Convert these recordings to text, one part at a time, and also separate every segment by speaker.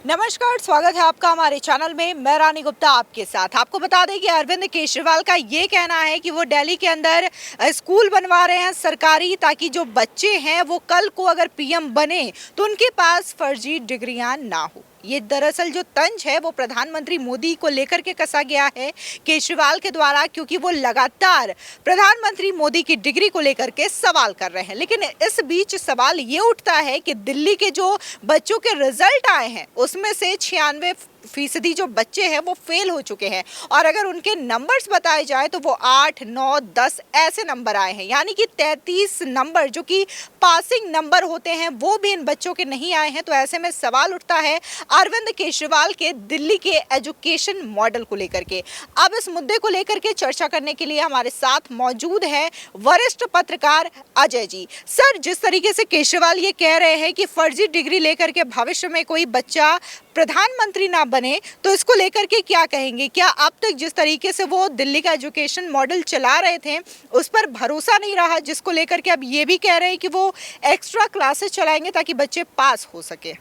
Speaker 1: नमस्कार, स्वागत है आपका हमारे चैनल में। मैं रानी गुप्ता आपके साथ। आपको बता दें कि अरविंद केजरीवाल का ये कहना है कि वो दिल्ली के अंदर स्कूल बनवा रहे हैं सरकारी, ताकि जो बच्चे हैं वो कल को अगर पीएम बने तो उनके पास फर्जी डिग्रियां ना हो। ये दरअसल जो तंज है वो प्रधानमंत्री मोदी को लेकर के कसा गया है केजरीवाल के द्वारा, क्योंकि वो लगातार प्रधानमंत्री मोदी की डिग्री को लेकर के सवाल कर रहे हैं। लेकिन इस बीच सवाल ये उठता है कि दिल्ली के जो बच्चों के रिजल्ट आए हैं उसमें से 96% जो बच्चे हैं वो फेल हो चुके हैं, और अगर उनके नंबर्स बताए जाए तो वो 8, 9, 10 ऐसे नंबर आए हैं। यानी कि 33 नंबर जो कि पासिंग नंबर होते हैं वो भी इन बच्चों के नहीं आए हैं। तो ऐसे में सवाल उठता है अरविंद केजरीवाल के दिल्ली के एजुकेशन मॉडल को लेकर के। अब इस मुद्दे को लेकर के चर्चा करने के लिए हमारे साथ मौजूद है वरिष्ठ पत्रकार अजय जी। सर, जिस तरीके से केजरीवाल ये कह रहे हैं कि फर्जी डिग्री लेकर के भविष्य में कोई बच्चा प्रधानमंत्री ना बने, तो इसको लेकर के क्या कहेंगे? क्या अब तक जिस तरीके से वो दिल्ली का एजुकेशन मॉडल चला रहे थे उस पर भरोसा नहीं रहा, जिसको लेकर के अब ये भी कह रहे हैं कि वो एक्स्ट्रा क्लासेस चलाएंगे ताकि बच्चे पास हो सके?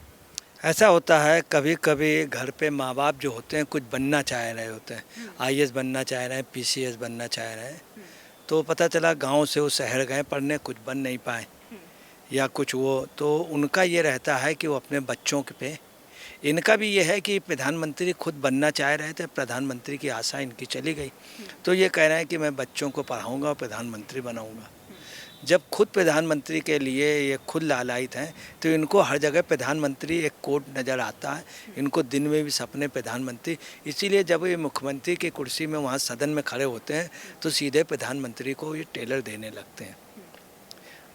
Speaker 2: ऐसा होता है कभी कभी घर पे माँ बाप जो होते हैं कुछ बनना चाह रहे होते हैं, आईएएस बनना चाह रहे हैं, पीसीएस बनना चाह रहे हैं, तो पता चला गांव से वो शहर गए पढ़ने, कुछ बन नहीं पाए या कुछ वो, तो उनका ये रहता है कि वो अपने बच्चों के पे, इनका भी ये है कि प्रधानमंत्री खुद बनना चाह रहे थे, प्रधानमंत्री की आशा इनकी चली गई, तो ये कह रहे हैं कि मैं बच्चों को पढ़ाऊँगा और प्रधानमंत्री बनाऊँगा। जब खुद प्रधानमंत्री के लिए ये खुद लालायित हैं तो इनको हर जगह प्रधानमंत्री एक कोट नज़र आता है, इनको दिन में भी सपने प्रधानमंत्री, इसीलिए जब ये मुख्यमंत्री की कुर्सी में वहाँ सदन में खड़े होते हैं तो सीधे प्रधानमंत्री को ये टेलर देने लगते हैं।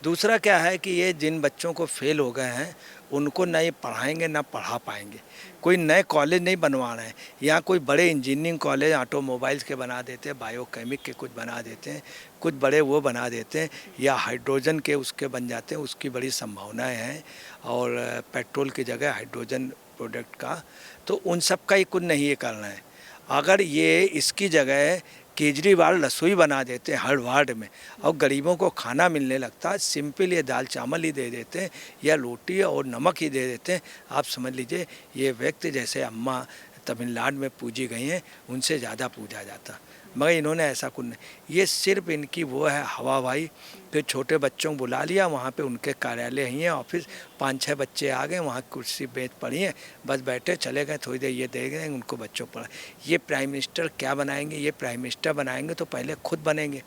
Speaker 2: दूसरा क्या है कि ये जिन बच्चों को फेल हो गए हैं उनको ना ये पढ़ाएंगे ना पढ़ा पाएंगे। कोई नए कॉलेज नहीं बनवा रहे हैं, यहाँ कोई बड़े इंजीनियरिंग कॉलेज ऑटोमोबाइल्स के बना देते हैं, बायोकेमिक के कुछ बना देते हैं, कुछ बड़े वो बना देते हैं, या हाइड्रोजन के उसके बन जाते हैं, उसकी बड़ी संभावनाएं हैं, और पेट्रोल की जगह हाइड्रोजन प्रोडक्ट का, तो उन सब का ही कुछ नहीं ये करना है। अगर ये इसकी जगह केजरीवाल रसोई बना देते हैं हर वार्ड में और गरीबों को खाना मिलने लगता है, सिंपल ये दाल चावल ही दे देते हैं या रोटी और नमक ही दे देते हैं, आप समझ लीजिए ये व्यक्ति जैसे अम्मा तमिलनाडु में पूजी गई हैं उनसे ज़्यादा पूजा जाता। मगर इन्होंने ऐसा कुछ नहीं, ये सिर्फ इनकी वो है हवाबाई। फिर छोटे बच्चों को बुला लिया, वहाँ पे उनके कार्यालय ही है, ऑफिस, 5-6 बच्चे आ गए, वहाँ कुर्सी बेच पड़ी है, बस बैठे चले गए, थोड़ी देर ये दे गए उनको बच्चों पढ़ा। ये प्राइम मिनिस्टर क्या बनाएंगे? ये प्राइम मिनिस्टर बनाएंगे तो पहले खुद बनेंगे,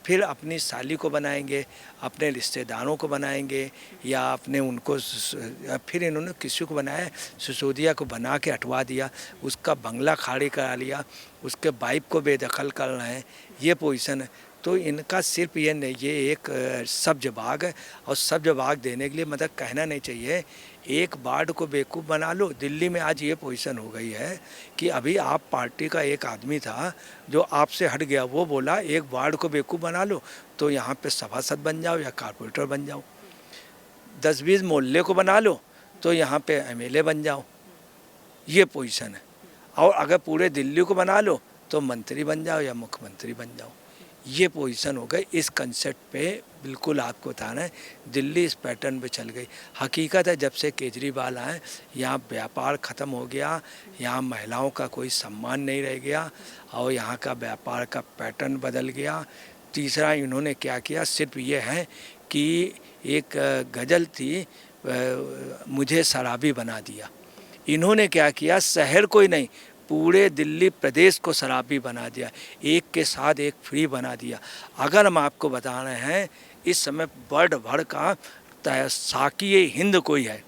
Speaker 2: फिर अपनी साली को बनाएंगे, अपने रिश्तेदारों को बनाएंगे, या अपने उनको, फिर इन्होंने किसी को बनाया, सिसोदिया को बना के हटवा दिया, उसका बंगला खाली करा लिया, उसके वाइफ को बेदखल कर रहे हैं, ये पोजीशन है। तो इनका सिर्फ ये नहीं, ये एक सब्ज बाग है, और सब्ज बाग देने के लिए मतलब कहना नहीं चाहिए एक वार्ड को बेवकूफ़ बना लो। दिल्ली में आज ये पोजीशन हो गई है कि अभी आप पार्टी का एक आदमी था जो आपसे हट गया, वो बोला एक वार्ड को बेवकूफ़ बना लो तो यहाँ पे सभासद बन जाओ या कारपोरेटर बन जाओ, 10-20 मोहल्ले को बना लो तो यहाँ पे एमएलए बन जाओ, ये पोजीशन है। और अगर पूरे दिल्ली को बना लो तो मंत्री बन जाओ या मुख्यमंत्री बन जाओ, ये पोजीशन हो गई। इस कंसेप्ट पे बिल्कुल आपको बताना है दिल्ली इस पैटर्न पे चल गई। हकीकत है जब से केजरीवाल आए यहाँ व्यापार ख़त्म हो गया, यहाँ महिलाओं का कोई सम्मान नहीं रह गया, और यहाँ का व्यापार का पैटर्न बदल गया। तीसरा इन्होंने क्या किया, सिर्फ ये है कि एक गज़ल थी, मुझे शराबी बना दिया। इन्होंने क्या किया, शहर को ही नहीं पूरे दिल्ली प्रदेश को शराबी बना दिया, एक के साथ एक फ्री बना दिया। अगर हम आपको बता रहे हैं इस समय वर्ल्ड भर का साकी हिंद कोई है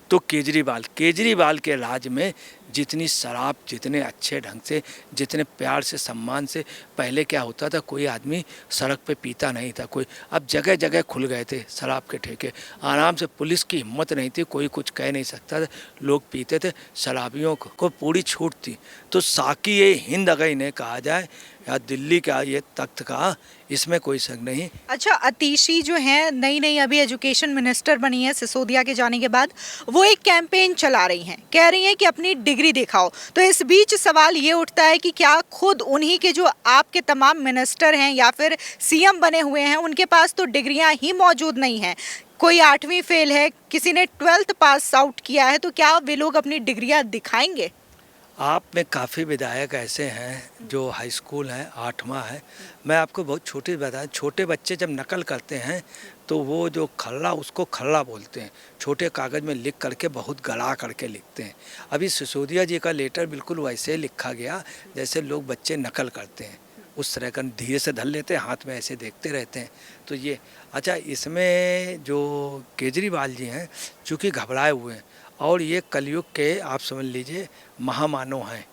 Speaker 2: तो केजरीवाल के राज में जितनी शराब, जितने अच्छे ढंग से, जितने प्यार से, सम्मान से, पहले क्या होता था कोई आदमी सड़क पे पीता नहीं था कोई, अब जगह जगह खुल गए थे शराब के ठेके, आराम से, पुलिस की हिम्मत नहीं थी, कोई कुछ कह नहीं सकता था, लोग पीते थे, शराबियों को पूरी छूट थी। तो साकी ये हिंद अगर इन्हें कहा जाए या दिल्ली का ये तख्त का, इसमें कोई शक नहीं।
Speaker 1: अच्छा, अतीशी जो हैं नई अभी एजुकेशन मिनिस्टर बनी है सिसोदिया के जाने के बाद, वो एक कैंपेन चला रही हैं, कह रही हैं कि अपनी डिग्री दिखाओ। तो इस बीच सवाल ये उठता है कि क्या खुद उन्हीं के जो आपके तमाम मिनिस्टर हैं या फिर सीएम बने हुए हैं उनके पास तो डिग्रियां ही मौजूद नहीं हैं? कोई 8वीं फेल है, किसी ने 12th पास आउट किया है, तो क्या वे लोग अपनी डिग्रियां दिखाएंगे?
Speaker 2: आप में काफ़ी विधायक ऐसे हैं जो हाई स्कूल हैं, 8वां है। मैं आपको बहुत छोटी बताएं, छोटे बच्चे जब नकल करते हैं तो वो जो खर्रा, उसको खर्रा बोलते हैं। छोटे कागज़ में लिख करके बहुत गड़ा करके लिखते हैं। अभी सिसोदिया जी का लेटर बिल्कुल वैसे ही लिखा गया जैसे लोग बच्चे नकल करते हैं, उस तरह का धीरे से धर लेते हैं, हाथ में ऐसे देखते रहते हैं। तो ये अच्छा, इसमें जो केजरीवाल जी हैं चूँकि घबराए हुए हैं और ये कलयुग के आप समझ लीजिए महामानव हैं,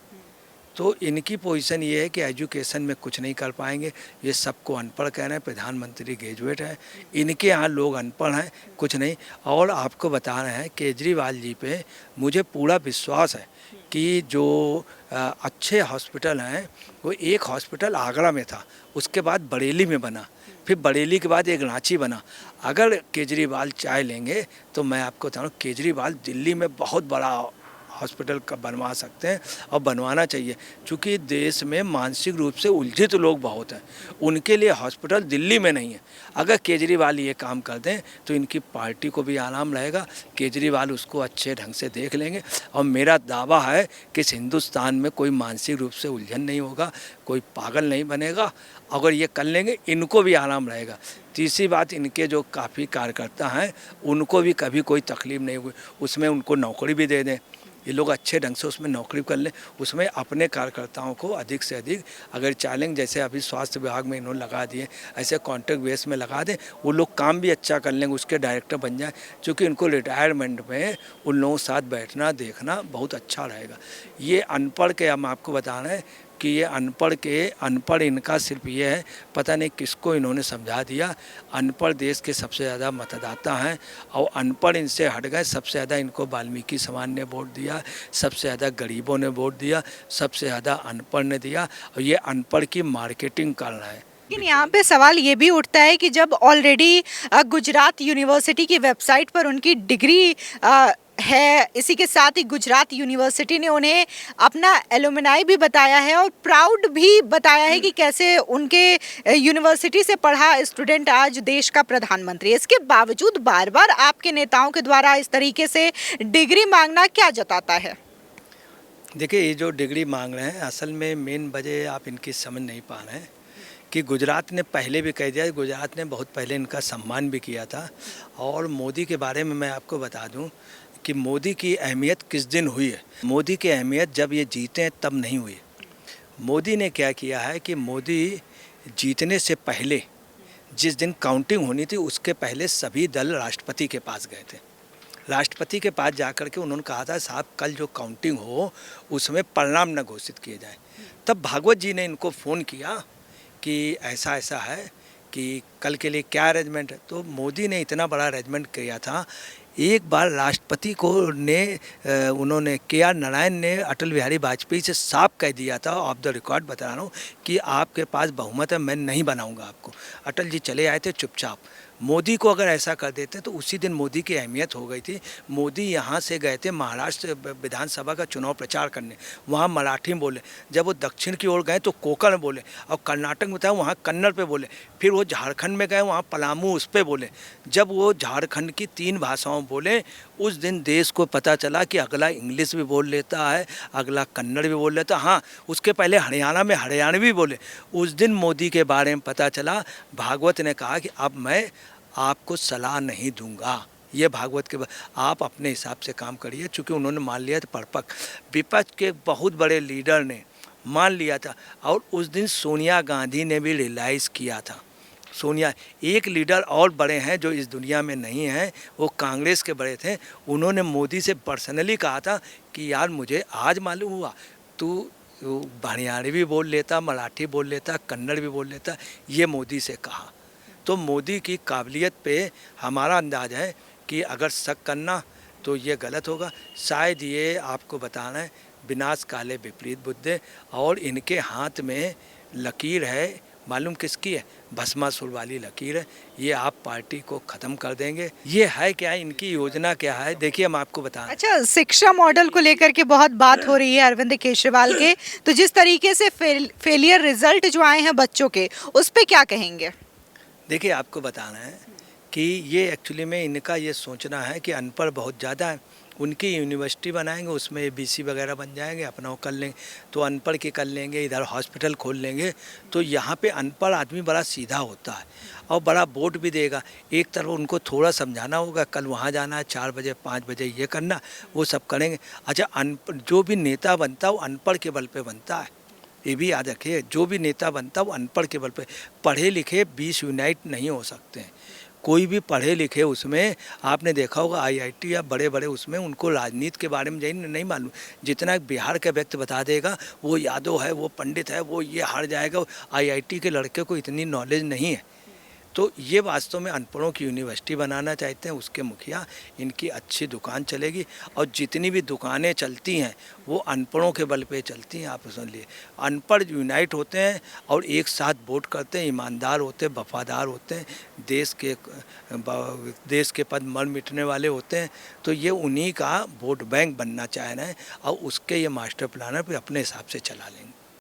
Speaker 2: तो इनकी पोजीशन ये है कि एजुकेशन में कुछ नहीं कर पाएंगे। ये सबको अनपढ़ कह रहे हैं, प्रधानमंत्री ग्रेजुएट है, इनके यहाँ लोग अनपढ़ हैं, कुछ नहीं। और आपको बता रहे हैं केजरीवाल जी पे मुझे पूरा विश्वास है कि जो अच्छे हॉस्पिटल हैं, वो एक हॉस्पिटल आगरा में था, उसके बाद बरेली में बना, फिर बरेली के बाद एक रांची बना। अगर केजरीवाल चाह लेंगे तो मैं आपको बता रहा हूँ, केजरीवाल दिल्ली में बहुत बड़ा हॉस्पिटल का बनवा सकते हैं और बनवाना चाहिए, क्योंकि देश में मानसिक रूप से उलझित लोग बहुत हैं, उनके लिए हॉस्पिटल दिल्ली में नहीं है। अगर केजरीवाल ये काम कर दें तो इनकी पार्टी को भी आराम रहेगा, केजरीवाल उसको अच्छे ढंग से देख लेंगे। और मेरा दावा है कि इस हिंदुस्तान में कोई मानसिक रूप से उलझन नहीं होगा, कोई पागल नहीं बनेगा। अगर ये कर लेंगे इनको भी आराम रहेगा। तीसरी बात, इनके जो काफ़ी कार्यकर्ता हैं उनको भी कभी कोई तकलीफ नहीं हुई, उसमें उनको नौकरी भी दे दें, ये लोग अच्छे ढंग से उसमें नौकरी कर लें, उसमें अपने कार्यकर्ताओं को अधिक से अधिक अगर चाहेंगे, जैसे अभी स्वास्थ्य विभाग में इन्होंने लगा दिए, ऐसे कॉन्ट्रैक्ट बेस में लगा दें, वो लोग काम भी अच्छा कर लेंगे, उसके डायरेक्टर बन जाए, क्योंकि इनको रिटायरमेंट में उन लोगों के साथ बैठना देखना बहुत अच्छा रहेगा। ये अनपढ़ के हम आपको बता रहे हैं कि ये अनपढ़ इनका सिर्फ ये है, पता नहीं किसको इन्होंने समझा दिया। अनपढ़ देश के सबसे ज़्यादा मतदाता हैं और अनपढ़ इनसे हट गए। सबसे ज़्यादा इनको वाल्मीकि समाज ने वोट दिया, सबसे ज़्यादा गरीबों ने वोट दिया, सबसे ज़्यादा अनपढ़ ने दिया, और ये अनपढ़ की मार्केटिंग कर रहा है।
Speaker 1: लेकिन यहाँ पे सवाल ये भी उठता है कि जब ऑलरेडी गुजरात यूनिवर्सिटी की वेबसाइट पर उनकी डिग्री है, इसी के साथ ही गुजरात यूनिवर्सिटी ने उन्हें अपना एलुमनाई भी बताया है और प्राउड भी बताया है कि कैसे उनके यूनिवर्सिटी से पढ़ा स्टूडेंट आज देश का प्रधानमंत्री है। इसके बावजूद बार बार आपके नेताओं के द्वारा इस तरीके से डिग्री मांगना क्या जताता है?
Speaker 2: देखिए, ये जो डिग्री मांग रहे हैं, असल में मेन वजह आप इनकी समझ नहीं पा रहे हैं कि गुजरात ने पहले भी कह दिया, गुजरात ने बहुत पहले इनका सम्मान भी किया था। और मोदी के बारे में मैं आपको बता दूं कि मोदी की अहमियत किस दिन हुई है। मोदी की अहमियत जब ये जीते हैं तब नहीं हुई। मोदी ने क्या किया है कि मोदी जीतने से पहले, जिस दिन काउंटिंग होनी थी उसके पहले सभी दल राष्ट्रपति के पास गए थे। राष्ट्रपति के पास जाकर के उन्होंने कहा था, साहब कल जो काउंटिंग हो उसमें परिणाम न घोषित किए जाएं। तब भागवत जी ने इनको फ़ोन किया कि ऐसा ऐसा है कि कल के लिए क्या अरेंजमेंट है। तो मोदी ने इतना बड़ा अरेंजमेंट किया था। एक बार राष्ट्रपति को उन्होंने KR नारायण ने अटल बिहारी वाजपेयी से साफ कह दिया था, ऑफ द रिकॉर्ड बता रहा हूँ, कि आपके पास बहुमत है, मैं नहीं बनाऊंगा आपको। अटल जी चले आए थे चुपचाप। मोदी को अगर ऐसा कर देते तो उसी दिन मोदी की अहमियत हो गई थी। मोदी यहाँ से गए थे महाराष्ट्र विधानसभा का चुनाव प्रचार करने, वहाँ मराठी में बोले। जब वो दक्षिण की ओर गए तो कोंकण में बोले, और कर्नाटक में था वहाँ कन्नड़ पे बोले। फिर वो झारखंड में गए, वहाँ पलामू उस पर बोले। जब वो झारखंड की 3 भाषाओं बोले, उस दिन देश को पता चला कि अगला इंग्लिश भी बोल लेता है, अगला कन्नड़ भी बोल लेता। हाँ, उसके पहले हरियाणा में हरियाणवी बोले। उस दिन मोदी के बारे में पता चला। भागवत ने कहा कि अब मैं आपको सलाह नहीं दूंगा, ये भागवत के आप अपने हिसाब से काम करिए, चूँकि उन्होंने मान लिया था परिपक्व। विपक्ष के बहुत बड़े लीडर ने मान लिया था, और उस दिन सोनिया गांधी ने भी रियलाइज़ किया था। सोनिया, एक लीडर और बड़े हैं जो इस दुनिया में नहीं हैं, वो कांग्रेस के बड़े थे। उन्होंने मोदी से पर्सनली कहा था कि यार मुझे आज मालूम हुआ तू हरियाणवी भी बोल लेता, मराठी बोल लेता, कन्नड़ भी बोल लेता। ये मोदी से कहा। तो मोदी की काबिलियत पे हमारा अंदाज है कि अगर शक करना तो ये गलत होगा। शायद ये आपको बताना है, विनाश काले विपरीत बुद्धे, और इनके हाथ में लकीर है, मालूम किसकी है? भस्मासुर वाली लकीर है। ये आप पार्टी को ख़त्म कर देंगे। ये है क्या, इनकी योजना क्या है, देखिए हम आपको बताएं।
Speaker 1: अच्छा, शिक्षा मॉडल को लेकर के बहुत बात हो रही है अरविंद केजरीवाल के, तो जिस तरीके से फेलियर रिजल्ट जो आए हैं बच्चों के, उस पर क्या कहेंगे?
Speaker 2: देखिए, आपको बताना है कि ये एक्चुअली में इनका ये सोचना है कि अनपढ़ बहुत ज़्यादा है, उनकी यूनिवर्सिटी बनाएंगे, उसमें बीसी वगैरह बन जाएंगे, अपना वो कर लेंगे, तो अनपढ़ के कर लेंगे, इधर हॉस्पिटल खोल लेंगे। तो यहाँ पे अनपढ़ आदमी बड़ा सीधा होता है और बड़ा वोट भी देगा। एक तरफ उनको थोड़ा समझाना होगा, कल वहाँ जाना है, 4 बजे 5 बजे ये करना, वो सब करेंगे। अच्छा, अनपढ़ जो भी नेता बनता है वो अनपढ़ के बल पे बनता है, ये भी याद रखिए। जो भी नेता बनता है वो अनपढ़ के बल पे, पढ़े लिखे 20 यूनाइट नहीं हो सकते हैं। कोई भी पढ़े लिखे उसमें आपने देखा होगा आईआईटी या बड़े बड़े उसमें उनको राजनीति के बारे में नहीं मालूम। जितना बिहार का व्यक्ति बता देगा वो यादव है, वो पंडित है, वो ये हार जाएगा। आईआईटी के लड़के को इतनी नॉलेज नहीं है। तो ये वास्तव में अनपढ़ों की यूनिवर्सिटी बनाना चाहते हैं, उसके मुखिया। इनकी अच्छी दुकान चलेगी और जितनी भी दुकानें चलती हैं वो अनपढ़ों के बल पे चलती हैं। आप सुन लिए, अनपढ़ यूनाइट होते हैं और एक साथ वोट करते हैं, ईमानदार होते हैं, वफादार होते हैं, देश के पद मर मिटने वाले होते हैं। तो ये उन्हीं का वोट बैंक बनना चाह रहे हैं और उसके ये मास्टर प्लानर पे अपने हिसाब से चला लेंगे।